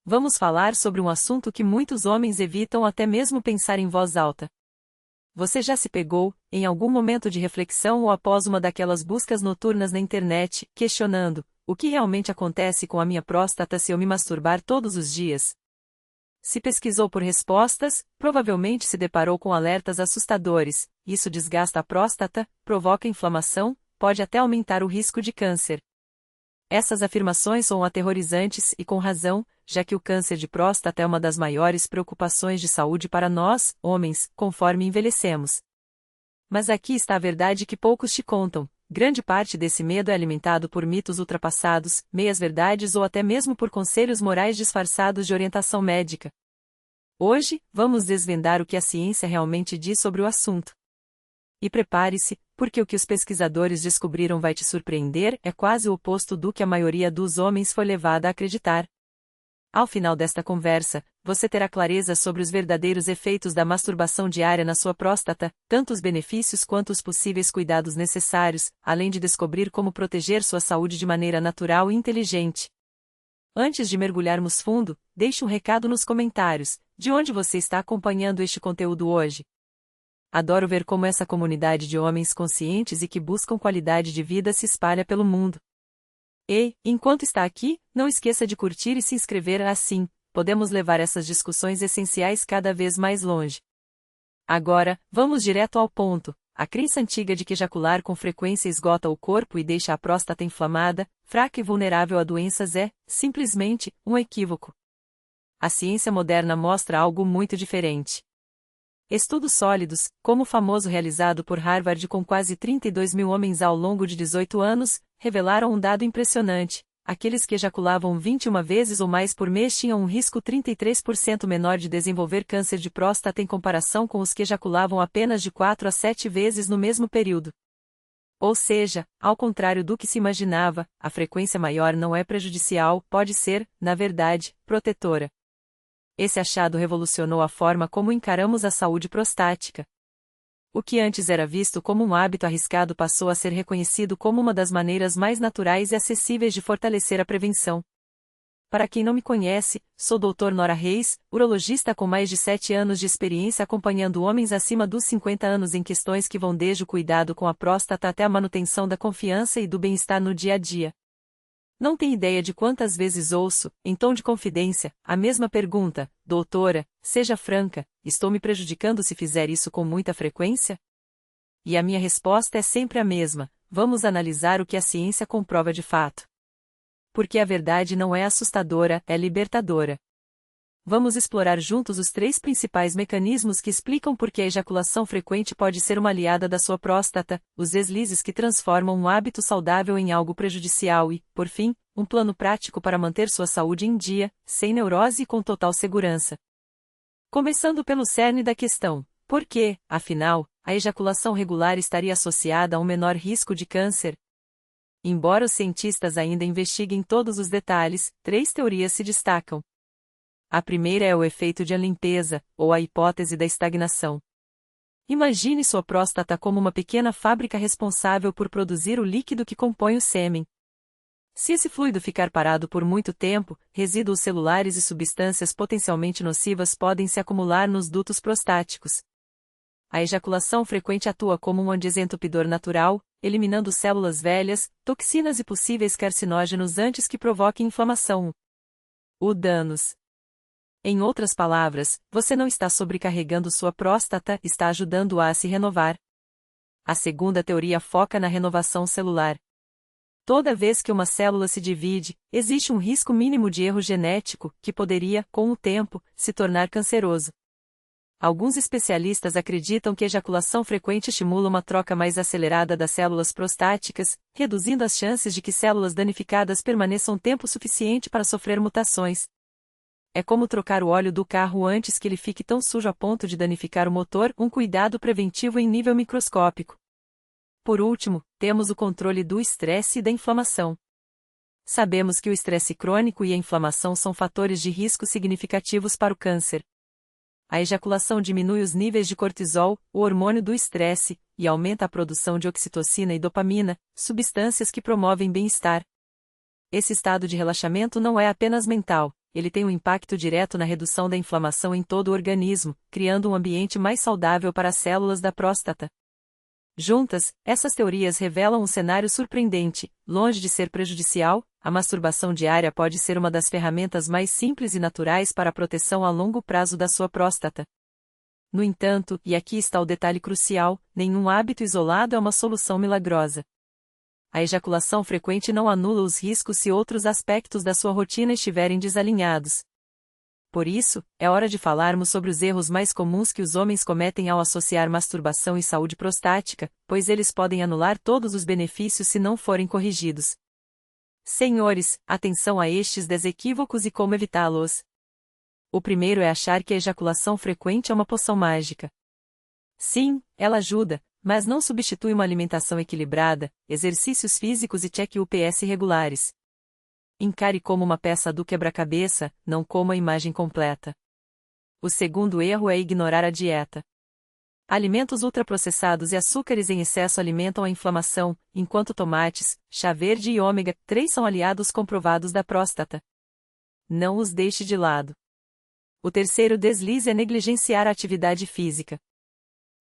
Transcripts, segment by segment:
vamos falar sobre um assunto que muitos homens evitam até mesmo pensar em voz alta. Você já se pegou, em algum momento de reflexão ou após uma daquelas buscas noturnas na internet, questionando: o que realmente acontece com a minha próstata se eu me masturbar todos os dias? Se pesquisou por respostas, provavelmente se deparou com alertas assustadores: isso desgasta a próstata, provoca inflamação, pode até aumentar o risco de câncer. Essas afirmações são aterrorizantes e com razão, já que o câncer de próstata é uma das maiores preocupações de saúde para nós, homens, conforme envelhecemos. Mas aqui está a verdade que poucos te contam: grande parte desse medo é alimentado por mitos ultrapassados, meias-verdades ou até mesmo por conselhos morais disfarçados de orientação médica. Hoje, vamos desvendar o que a ciência realmente diz sobre o assunto. E prepare-se, porque o que os pesquisadores descobriram vai te surpreender, é quase o oposto do que a maioria dos homens foi levada a acreditar. Ao final desta conversa, você terá clareza sobre os verdadeiros efeitos da masturbação diária na sua próstata, tanto os benefícios quanto os possíveis cuidados necessários, além de descobrir como proteger sua saúde de maneira natural e inteligente. Antes de mergulharmos fundo, deixe um recado nos comentários: de onde você está acompanhando este conteúdo hoje? Adoro ver como essa comunidade de homens conscientes e que buscam qualidade de vida se espalha pelo mundo. E, enquanto está aqui, não esqueça de curtir e se inscrever, assim podemos levar essas discussões essenciais cada vez mais longe. Agora, vamos direto ao ponto. A crença antiga de que ejacular com frequência esgota o corpo e deixa a próstata inflamada, fraca e vulnerável a doenças é, simplesmente, um equívoco. A ciência moderna mostra algo muito diferente. Estudos sólidos, como o famoso realizado por Harvard com quase 32 mil homens ao longo de 18 anos, revelaram um dado impressionante: aqueles que ejaculavam 21 vezes ou mais por mês tinham um risco 33% menor de desenvolver câncer de próstata em comparação com os que ejaculavam apenas de 4 a 7 vezes no mesmo período. Ou seja, ao contrário do que se imaginava, a frequência maior não é prejudicial, pode ser, na verdade, protetora. Esse achado revolucionou a forma como encaramos a saúde prostática. O que antes era visto como um hábito arriscado passou a ser reconhecido como uma das maneiras mais naturais e acessíveis de fortalecer a prevenção. Para quem não me conhece, sou Dr. Nora Reis, urologista com mais de 7 anos de experiência acompanhando homens acima dos 50 anos em questões que vão desde o cuidado com a próstata até a manutenção da confiança e do bem-estar no dia a dia. Não tem ideia de quantas vezes ouço, em tom de confidência, a mesma pergunta: doutora, seja franca, estou me prejudicando se fizer isso com muita frequência? E a minha resposta é sempre a mesma: vamos analisar o que a ciência comprova de fato. Porque a verdade não é assustadora, é libertadora. Vamos explorar juntos os 3 principais mecanismos que explicam por que a ejaculação frequente pode ser uma aliada da sua próstata, os deslizes que transformam um hábito saudável em algo prejudicial e, por fim, um plano prático para manter sua saúde em dia, sem neurose e com total segurança. Começando pelo cerne da questão: por que, afinal, a ejaculação regular estaria associada a um menor risco de câncer? Embora os cientistas ainda investiguem todos os detalhes, 3 teorias se destacam. A primeira é o efeito de limpeza, ou a hipótese da estagnação. Imagine sua próstata como uma pequena fábrica responsável por produzir o líquido que compõe o sêmen. Se esse fluido ficar parado por muito tempo, resíduos celulares e substâncias potencialmente nocivas podem se acumular nos dutos prostáticos. A ejaculação frequente atua como um antientupidor natural, eliminando células velhas, toxinas e possíveis carcinógenos antes que provoquem inflamação. O danos. Em outras palavras, você não está sobrecarregando sua próstata, está ajudando-a a se renovar. A segunda teoria foca na renovação celular. Toda vez que uma célula se divide, existe um risco mínimo de erro genético, que poderia, com o tempo, se tornar canceroso. Alguns especialistas acreditam que a ejaculação frequente estimula uma troca mais acelerada das células prostáticas, reduzindo as chances de que células danificadas permaneçam tempo suficiente para sofrer mutações. É como trocar o óleo do carro antes que ele fique tão sujo a ponto de danificar o motor, um cuidado preventivo em nível microscópico. Por último, temos o controle do estresse e da inflamação. Sabemos que o estresse crônico e a inflamação são fatores de risco significativos para o câncer. A ejaculação diminui os níveis de cortisol, o hormônio do estresse, e aumenta a produção de ocitocina e dopamina, substâncias que promovem bem-estar. Esse estado de relaxamento não é apenas mental. ele tem um impacto direto na redução da inflamação em todo o organismo, criando um ambiente mais saudável para as células da próstata. Juntas, essas teorias revelam um cenário surpreendente. Longe de ser prejudicial, a masturbação diária pode ser uma das ferramentas mais simples e naturais para a proteção a longo prazo da sua próstata. No entanto, e aqui está o detalhe crucial, nenhum hábito isolado é uma solução milagrosa. A ejaculação frequente não anula os riscos se outros aspectos da sua rotina estiverem desalinhados. Por isso, é hora de falarmos sobre os erros mais comuns que os homens cometem ao associar masturbação e saúde prostática, pois eles podem anular todos os benefícios se não forem corrigidos. Senhores, atenção a estes 10 equívocos e como evitá-los. O primeiro é achar que a ejaculação frequente é uma poção mágica. Sim, ela ajuda, mas não substitui uma alimentação equilibrada, exercícios físicos e check-ups regulares. Encare como uma peça do quebra-cabeça, não como a imagem completa. O segundo erro é ignorar a dieta. Alimentos ultraprocessados e açúcares em excesso alimentam a inflamação, enquanto tomates, chá verde e ômega 3 são aliados comprovados da próstata. Não os deixe de lado. O terceiro deslize é negligenciar a atividade física.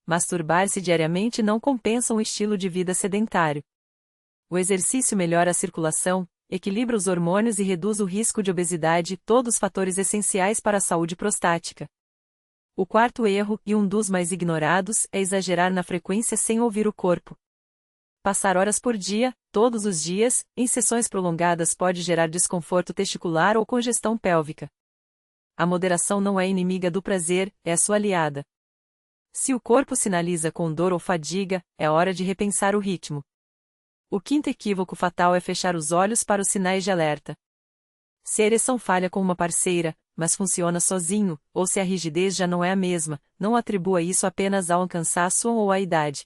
Masturbar-se diariamente não compensa um estilo de vida sedentário. O exercício melhora a circulação, equilibra os hormônios e reduz o risco de obesidade, todos fatores essenciais para a saúde prostática. O quarto erro, e um dos mais ignorados, é exagerar na frequência sem ouvir o corpo. Passar horas por dia, todos os dias, em sessões prolongadas pode gerar desconforto testicular ou congestão pélvica. A moderação não é inimiga do prazer, é sua aliada. Se o corpo sinaliza com dor ou fadiga, é hora de repensar o ritmo. O quinto equívoco fatal é fechar os olhos para os sinais de alerta. Se a ereção falha com uma parceira, mas funciona sozinho, ou se a rigidez já não é a mesma, não atribua isso apenas ao cansaço ou à idade.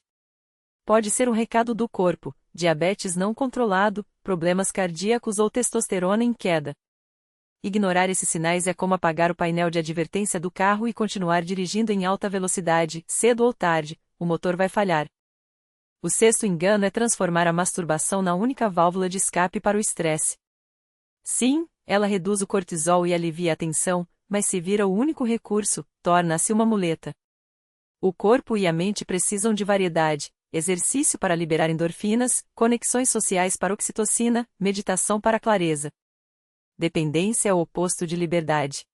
Pode ser um recado do corpo, diabetes não controlado, problemas cardíacos ou testosterona em queda. Ignorar esses sinais é como apagar o painel de advertência do carro e continuar dirigindo em alta velocidade, cedo ou tarde, o motor vai falhar. O sexto engano é transformar a masturbação na única válvula de escape para o estresse. Sim, ela reduz o cortisol e alivia a tensão, mas se vira o único recurso, torna-se uma muleta. O corpo e a mente precisam de variedade, exercício para liberar endorfinas, conexões sociais para oxitocina, meditação para clareza. Dependência é o oposto de liberdade.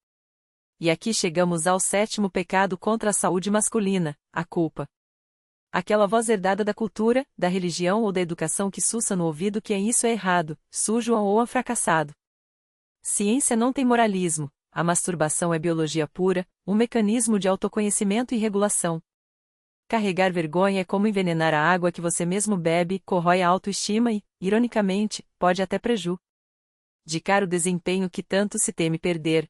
E aqui chegamos ao sétimo pecado contra a saúde masculina, a culpa. Aquela voz herdada da cultura, da religião ou da educação que sussurra no ouvido que isso é errado, sujo ou fracassado. Ciência não tem moralismo, a masturbação é biologia pura, um mecanismo de autoconhecimento e regulação. Carregar vergonha é como envenenar a água que você mesmo bebe, corrói a autoestima e, ironicamente, pode até prejudicar o desempenho que tanto se teme perder.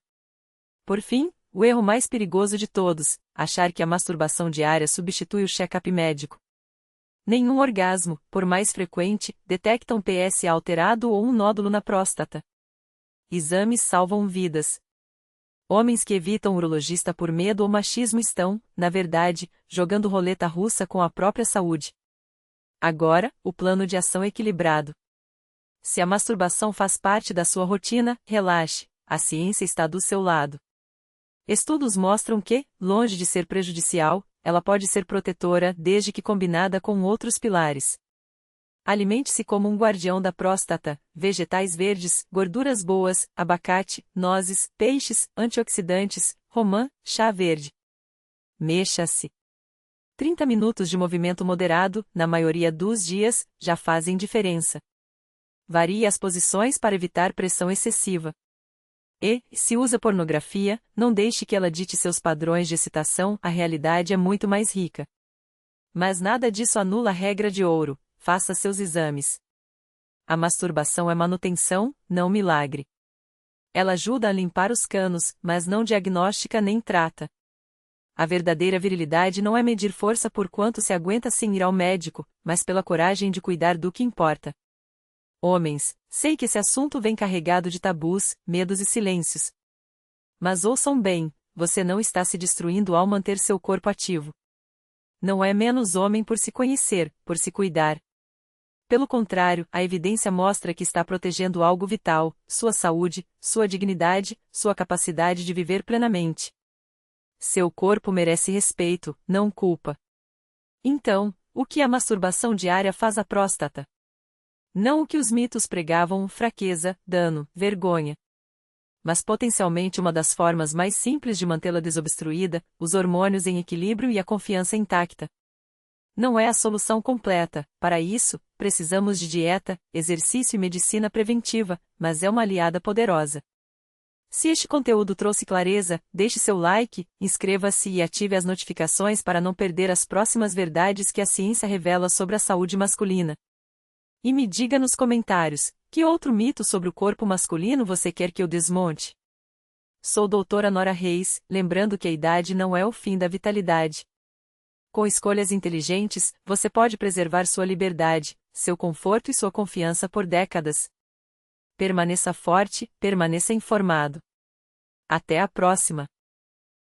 Por fim, o erro mais perigoso de todos, achar que a masturbação diária substitui o check-up médico. Nenhum orgasmo, por mais frequente, detecta um PSA alterado ou um nódulo na próstata. Exames salvam vidas. Homens que evitam o urologista por medo ou machismo estão, na verdade, jogando roleta russa com a própria saúde. Agora, o plano de ação equilibrado. Se a masturbação faz parte da sua rotina, relaxe, a ciência está do seu lado. Estudos mostram que, longe de ser prejudicial, ela pode ser protetora desde que combinada com outros pilares. Alimente-se como um guardião da próstata, vegetais verdes, gorduras boas, abacate, nozes, peixes, antioxidantes, romã, chá verde. Mexa-se. 30 minutos de movimento moderado, na maioria dos dias, já fazem diferença. Varie as posições para evitar pressão excessiva. E, se usa pornografia, não deixe que ela dite seus padrões de excitação, a realidade é muito mais rica. Mas nada disso anula a regra de ouro. Faça seus exames. A masturbação é manutenção, não milagre. Ela ajuda a limpar os canos, mas não diagnostica nem trata. A verdadeira virilidade não é medir força por quanto se aguenta sem ir ao médico, mas pela coragem de cuidar do que importa. Homens, sei que esse assunto vem carregado de tabus, medos e silêncios. Mas ouçam bem, você não está se destruindo ao manter seu corpo ativo. Não é menos homem por se conhecer, por se cuidar. Pelo contrário, a evidência mostra que está protegendo algo vital: sua saúde, sua dignidade, sua capacidade de viver plenamente. Seu corpo merece respeito, não culpa. Então, o que a masturbação diária faz à próstata? Não o que os mitos pregavam: fraqueza, dano, vergonha. Mas potencialmente uma das formas mais simples de mantê-la desobstruída, os hormônios em equilíbrio e a confiança intacta. Não é a solução completa, para isso, precisamos de dieta, exercício e medicina preventiva, mas é uma aliada poderosa. Se este conteúdo trouxe clareza, deixe seu like, inscreva-se e ative as notificações para não perder as próximas verdades que a ciência revela sobre a saúde masculina. E me diga nos comentários, que outro mito sobre o corpo masculino você quer que eu desmonte? Sou doutora Nora Reis, lembrando que a idade não é o fim da vitalidade. Com escolhas inteligentes, você pode preservar sua liberdade, seu conforto e sua confiança por décadas. Permaneça forte, permaneça informado. Até a próxima!